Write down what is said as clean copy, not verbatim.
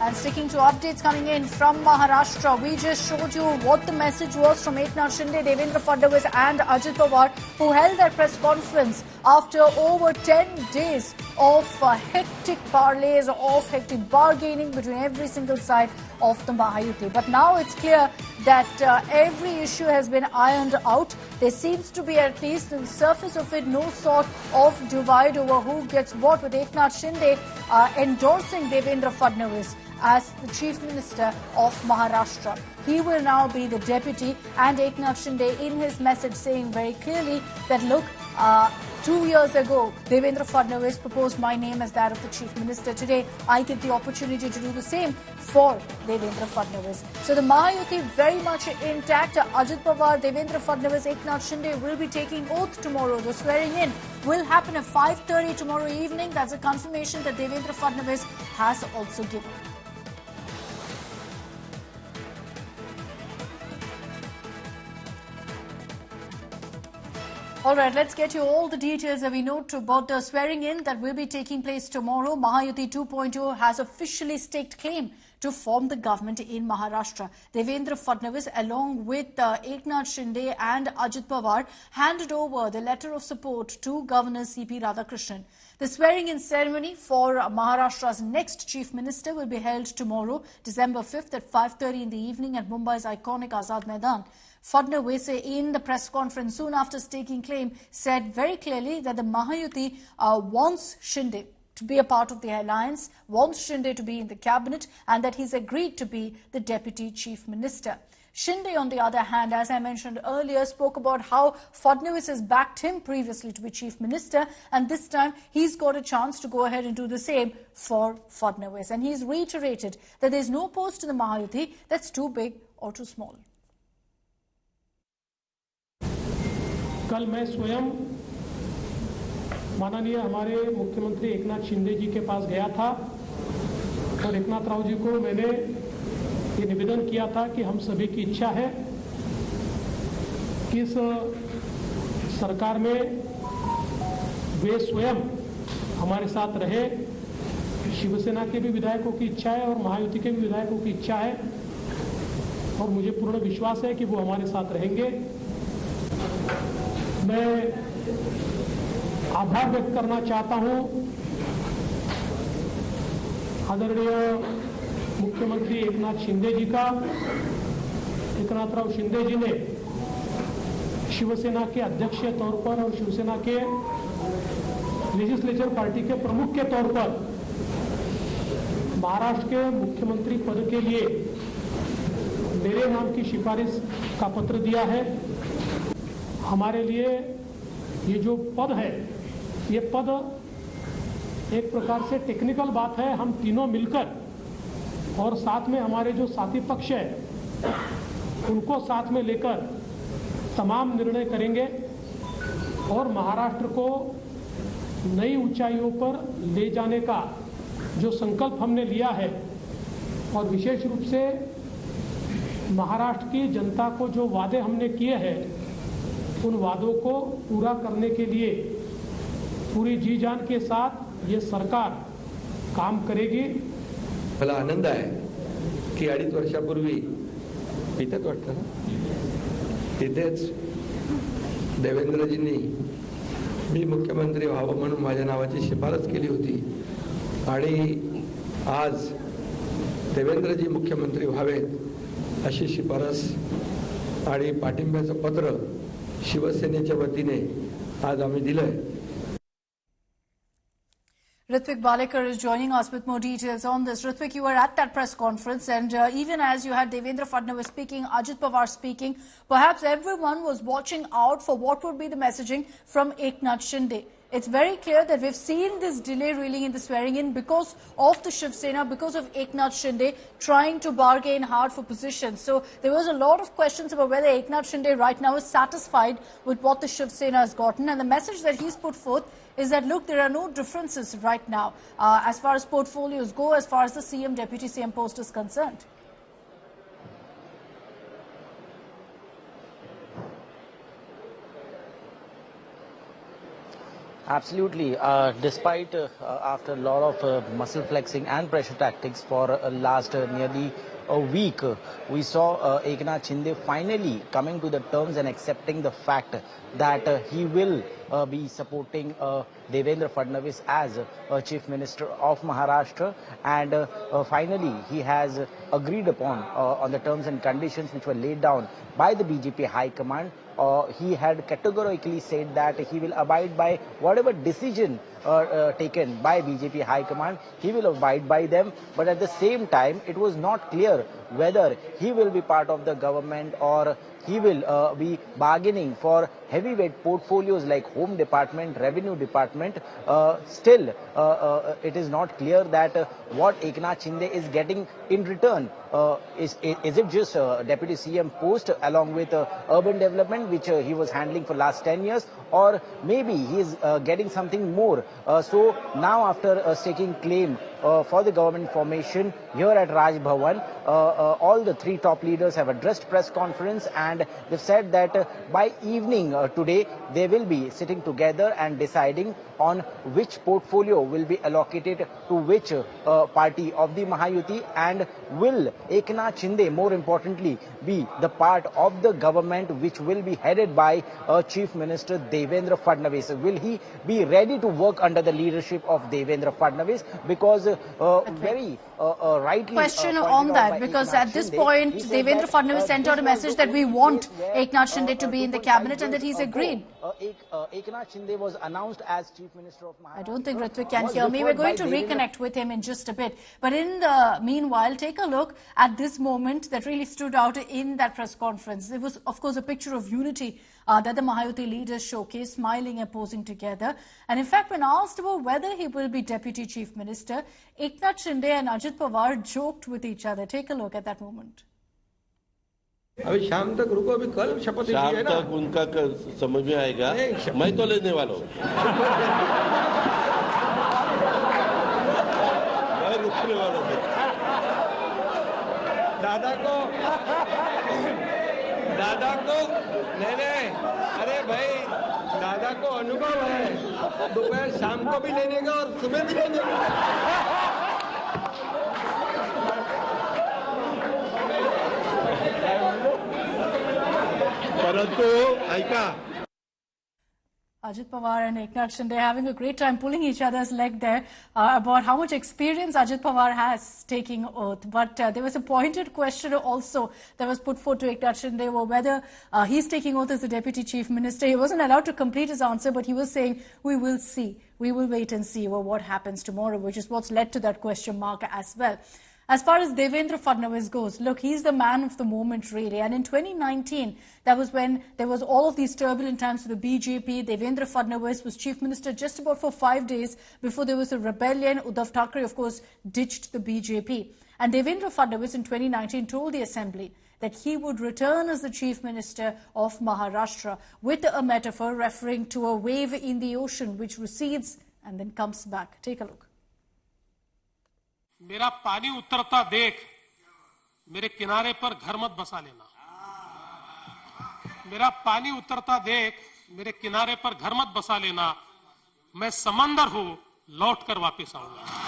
And sticking to updates coming in from Maharashtra, we just showed you what the message was from Eknath Shinde, Devendra Fadnavis and Ajit Pawar, who held their press conference after over 10 days of hectic parleys, of hectic bargaining between every single side of the Mahayuti. But now it's clear that every issue has been ironed out. There seems to be, at least on the surface of it, no sort of divide over who gets what, with Eknath Shinde endorsing Devendra Fadnavis as the Chief Minister of Maharashtra. He will now be the deputy, and Eknath Shinde in his message saying very clearly that, look, 2 years ago, Devendra Fadnavis proposed my name as that of the Chief Minister. Today, I get the opportunity to do the same for Devendra Fadnavis. So the Mahayuti very much intact. Ajit Pawar, Devendra Fadnavis, Eknath Shinde will be taking oath tomorrow. The swearing in will happen at 5:30 tomorrow evening. That's a confirmation that Devendra Fadnavis has also given. All right, let's get you all the details that we know about the swearing in that will be taking place tomorrow. Mahayuti 2.0 has officially staked claim to form the government in Maharashtra. Devendra Fadnavis, along with Eknath Shinde and Ajit Pawar, handed over the letter of support to Governor C.P. Radhakrishnan. The swearing-in ceremony for Maharashtra's next Chief Minister will be held tomorrow, December 5th at 5:30 in the evening at Mumbai's iconic Azad Maidan. Fadnavis, in the press conference soon after staking claim, said very clearly that the Mahayuti wants Shinde to be a part of the alliance, wants Shinde to be in the cabinet, and that he's agreed to be the deputy chief minister. Shinde, on the other hand, as I mentioned earlier, spoke about how Fadnavis has backed him previously to be chief minister, and this time he's got a chance to go ahead and do the same for Fadnavis. And he's reiterated that there's no post in the Mahayuti that's too big or too small. कल मैं स्वयं माननीय हमारे मुख्यमंत्री एकनाथ शिंदे जी के पास गया था और एकनाथ राव जी को मैंने ये निवेदन किया था कि हम सभी की इच्छा है कि इस सरकार में वे स्वयं हमारे साथ रहे। शिवसेना के भी विधायकों की इच्छा है और महायुति के भी विधायकों की इच्छा है और मुझे पूर्ण विश्वास है कि वो हमारे साथ रहेंगे। मैं आभार व्यक्त करना चाहता हूं आदरणीय मुख्यमंत्री एकनाथ शिंदे जी का। एकनाथराव शिंदे जी ने शिवसेना के अध्यक्ष के तौर पर और शिवसेना के लेजिस्लेचर पार्टी के प्रमुख के तौर पर महाराष्ट्र के मुख्यमंत्री पद के लिए मेरे नाम की सिफारिश का पत्र दिया है। हमारे लिए ये जो पद है, ये पद एक प्रकार से टेक्निकल बात है। हम तीनों मिलकर और साथ में हमारे जो साथी पक्ष है उनको साथ में लेकर तमाम निर्णय करेंगे और महाराष्ट्र को नई ऊंचाइयों पर ले जाने का जो संकल्प हमने लिया है और विशेष रूप से महाराष्ट्र की जनता को जो वादे हमने किए हैं उन वादों को पूरा करने के लिए पूरी जी जान के साथ ये सरकार काम करेगी। मला आनंद आहे की 2.5 वर्षापूर्वी इथेच वाटतं ना, तिथेच देवेंद्रजींनी मी मुख्यमंत्री व्हावं म्हणून माझ्या नावाची शिफारस केली होती आणि आज देवेंद्रजी मुख्यमंत्री व्हावेत अशी शिफारस आणि पाठिंब्याचं पत्र शिवसेनेच्या वतीने आज आम्ही दिलंय। Ritvik Balekar is joining us with more details on this. Ritvik, you were at that press conference, and even as you had Devendra Fadnavis speaking, Ajit Pawar speaking, perhaps everyone was watching out for what would be the messaging from Eknath Shinde. It's very clear that we've seen this delay really in the swearing in because of the Shiv Sena, because of Eknath Shinde trying to bargain hard for positions. So there was a lot of questions about whether Eknath Shinde right now is satisfied with what the Shiv Sena has gotten. And the message that he's put forth is that, look, there are no differences right now as far as portfolios go, as far as the CM, Deputy CM post is concerned. Absolutely. Despite after a lot of muscle flexing and pressure tactics for last nearly a week, we saw Eknath Shinde finally coming to the terms and accepting the fact that he will be supporting Devendra Fadnavis as Chief Minister of Maharashtra, and finally he has agreed upon on the terms and conditions which were laid down by the BJP High Command. He had categorically said that he will abide by whatever decision taken by BJP High Command. He will abide by them, but at the same time it was not clear whether he will be part of the government or he will be bargaining for heavyweight portfolios like Home Department, Revenue Department. Still, it is not clear that what Eknath Shinde is getting in return. Is it just Deputy CM post along with urban development, which he was handling for last 10 years, or maybe he is getting something more. So now, after staking claim for the government formation here at Raj Bhavan, all the three top leaders have addressed press conference, and they've said that by evening today they will be sitting together and deciding on which portfolio will be allocated to which party of the Mahayuti, and will Eknath Shinde, more importantly, be the part of the government which will be headed by Chief Minister Devendra Fadnavis. Will he be ready to work under the leadership of Devendra Fadnavis? Because very rightly question on that, because at this point Devendra Fadnavis sent out a message that we want Eknath Shinde to be in the cabinet and that he's agreed. Eknath Shinde was announced as Chief Minister of Maharashtra. I don't think Ritvik can hear me. We're going to reconnect with him in just a bit. But in the meanwhile, take a look at this moment that really stood out in that press conference. It was, of course, a picture of unity that the Mahayuti leaders showcased, smiling and posing together. And in fact, when asked about whether he will be Deputy Chief Minister, Eknath Shinde and Ajit Pawar joked with each other. Take a look at that moment. अभी शाम तक रुको, अभी कल शपथ ली है ना। शाम तक उनका समझ में आएगा, मैं तो लेने वाला हूँ। मैं रुकने वाला हूँ। दादा को नहीं, अरे भाई दादा को अनुभव है, दोपहर शाम को भी लेने का और सुबह भी लेने का। Ajit Pawar and Eknath Shinde having a great time pulling each other's leg there about how much experience Ajit Pawar has taking oath. But there was a pointed question also that was put forth to Eknath Shinde whether he's taking oath as the Deputy Chief Minister. He wasn't allowed to complete his answer, but he was saying, we will see. We will wait and see what happens tomorrow, which is what's led to that question mark as well. As far as Devendra Fadnavis goes, look, he's the man of the moment, really. And in 2019, that was when there was all of these turbulent times for the BJP. Devendra Fadnavis was Chief Minister just about for 5 days before there was a rebellion. Uddhav Thackeray, of course, ditched the BJP. And Devendra Fadnavis in 2019 told the Assembly that he would return as the Chief Minister of Maharashtra, with a metaphor referring to a wave in the ocean which recedes and then comes back. Take a look. मेरा पानी उतरता देख मेरे किनारे पर घर मत बसा लेना। मेरा पानी उतरता देख मेरे किनारे पर घर मत बसा लेना। मैं समंदर हूं, लौट कर वापस आऊंगा।